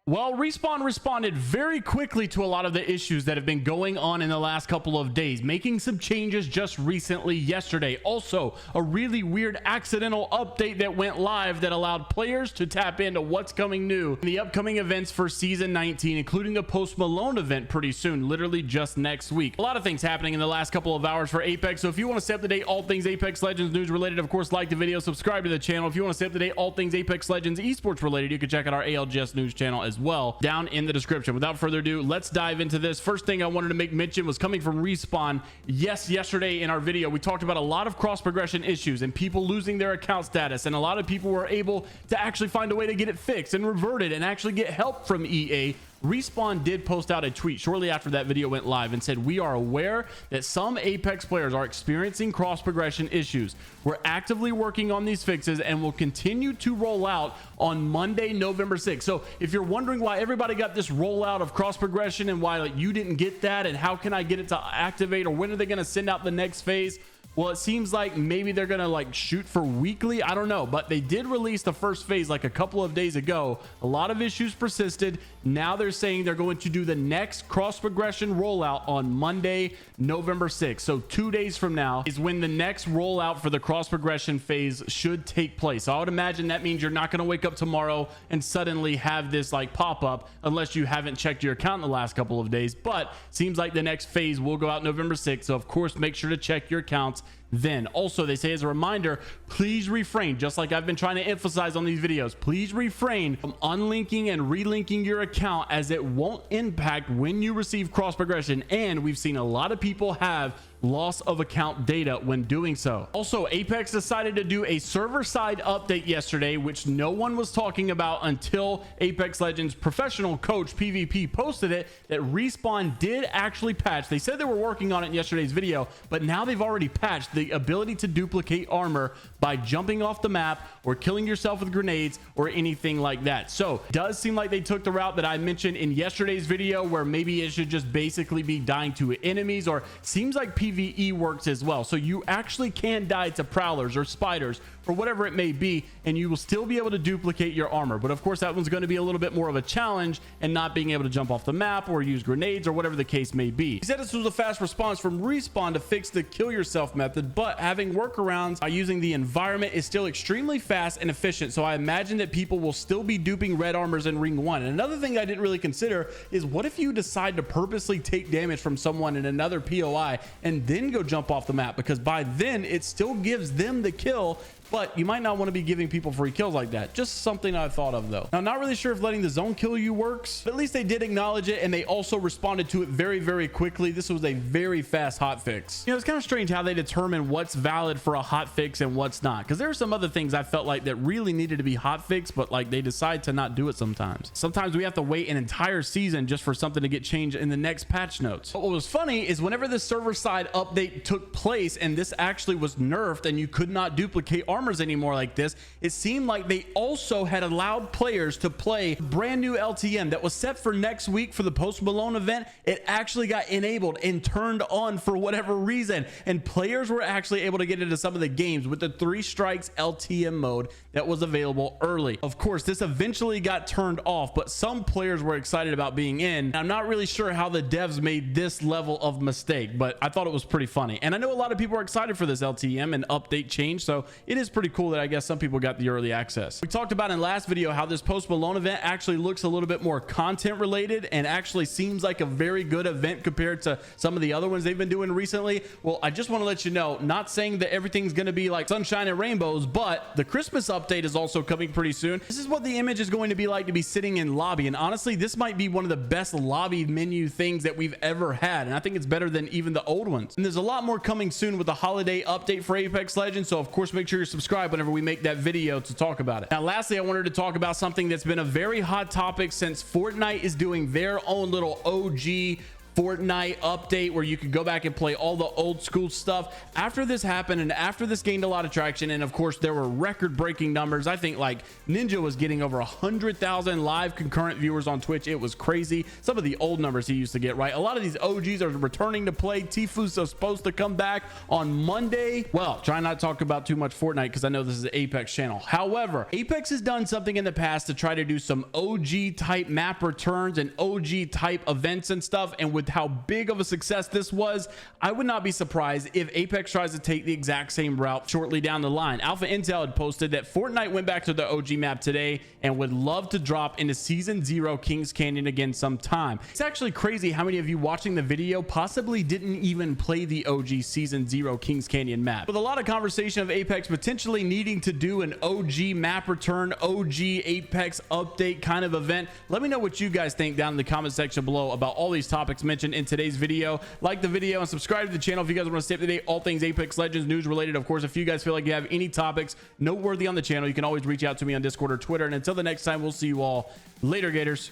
Well, Respawn responded very quickly to a lot of the issues that have been going on in the last couple of days, making some changes just recently yesterday. Also, a really weird accidental update that went live that allowed players to tap into what's coming new in the upcoming events for Season 19, including the Post Malone event pretty soon, literally just next week. A lot of things happening in the last couple of hours for Apex, so if you want to stay up to date all things Apex Legends news related, of course, like the video, subscribe to the channel. If you want to stay up to date all things Apex Legends esports related, you can check out our ALGS news channel as well down in the description. Without further ado, let's dive into this. First thing I wanted to make mention was coming from Respawn. Yes, yesterday in our video we talked about a lot of cross progression issues and people losing their account status, and a lot of people were able to actually find a way to get it fixed and revert it and actually get help from EA. Respawn did post out a tweet shortly after that video went live and said, "We are aware that some Apex players are experiencing cross progression issues. We're actively working on these fixes and will continue to roll out on Monday, November 6th. So if you're wondering why everybody got this rollout of cross progression and why you didn't get that and how can I get it to activate, or when are they going to send out the next phase? Well, it seems like maybe they're gonna shoot for weekly. I don't know, but they did release the first phase a couple of days ago. A lot of issues persisted. Now they're saying they're going to do the next cross progression rollout on Monday, November 6th. So 2 days from now is when the next rollout for the cross progression phase should take place. So I would imagine that means you're not going to wake up tomorrow and suddenly have this pop up unless you haven't checked your account in the last couple of days. But seems like the next phase will go out November 6th. So of course, make sure to check your accounts then. Also, they say as a reminder, please refrain, just like I've been trying to emphasize on these videos, please refrain from unlinking and relinking your account, as it won't impact when you receive cross progression. And we've seen a lot of people have loss of account data when doing so. Also, Apex decided to do a server side update yesterday, which no one was talking about until Apex Legends professional coach PvP posted it, that Respawn did actually patch. They said they were working on it in yesterday's video, but now they've already patched the ability to duplicate armor by jumping off the map or killing yourself with grenades or anything like that. So it does seem like they took the route that I mentioned in yesterday's video, where maybe it should just basically be dying to enemies, or seems like PvE works as well. So you actually can die to prowlers or spiders or whatever it may be, and you will still be able to duplicate your armor. But of course, that one's going to be a little bit more of a challenge, and not being able to jump off the map or use grenades or whatever the case may be. He said this was a fast response from Respawn to fix the kill yourself method, but having workarounds by using the environment is still extremely fast and efficient. So I imagine that people will still be duping red armors in ring 1. And another thing I didn't really consider is, what if you decide to purposely take damage from someone in another POI and then go jump off the map? Because by then it still gives them the kill, but you might not want to be giving people free kills like that. Just something I thought of though. Now, not really sure if letting the zone kill you works, but at least they did acknowledge it, and they also responded to it very, very quickly. This was a very fast hot fix. You know, it's kind of strange how they determine what's valid for a hot fix and what's not, because there are some other things I felt like that really needed to be hot fixed, but they decide to not do it sometimes. Sometimes we have to wait an entire season just for something to get changed in the next patch notes. But what was funny is whenever this server side update took place and this actually was nerfed and you could not duplicate armors anymore like this, it seemed like they also had allowed players to play brand new LTM that was set for next week for the Post Malone event. It actually got enabled and turned on for whatever reason, and players were actually able to get into some of the games with the 3 strikes LTM mode that was available early. Of course, this eventually got turned off, but some players were excited about being in. I'm not really sure how the devs made this level of mistake, but I thought it was pretty funny. And I know a lot of people are excited for this LTM and update change, so it is pretty cool that I guess some people got the early access. We talked about in last video how this Post Malone event actually looks a little bit more content related and actually seems like a very good event compared to some of the other ones they've been doing recently. Well, I just want to let you know, not saying that everything's going to be like sunshine and rainbows, but the Christmas update is also coming pretty soon. This is what the image is going to be like to be sitting in lobby, and honestly, this might be one of the best lobby menu things that we've ever had, and I think it's better than even the old ones. And there's a lot more coming soon with the holiday update for Apex Legends, so of course make sure you're subscribed whenever we make that video to talk about it. Now, lastly, I wanted to talk about something that's been a very hot topic since Fortnite is doing their own little OG Fortnite update where you could go back and play all the old school stuff. After this happened and after this gained a lot of traction, and of course there were record-breaking numbers. I think like Ninja was getting over 100,000 live concurrent viewers on Twitch. It was crazy. Some of the old numbers he used to get, right? A lot of these OGs are returning to play. Tifu's supposed to come back on Monday. Well, try not to talk about too much Fortnite because I know this is an Apex channel. However, Apex has done something in the past to try to do some OG type map returns and OG type events and stuff, and with how big of a success this was, I would not be surprised if Apex tries to take the exact same route shortly down the line. Alpha Intel had posted that Fortnite went back to the OG map today and would love to drop into Season 0 Kings Canyon again sometime. It's actually crazy how many of you watching the video possibly didn't even play the OG Season 0 Kings Canyon map. With a lot of conversation of Apex potentially needing to do an OG map return, OG Apex update kind of event, let me know what you guys think down in the comment section below about all these topics mentioned in today's video. Like the video and subscribe to the channel if you guys want to stay up to date all things Apex Legends news related. Of course, if you guys feel like you have any topics noteworthy on the channel, you can always reach out to me on Discord or Twitter. And until the next time, we'll see you all later, Gators.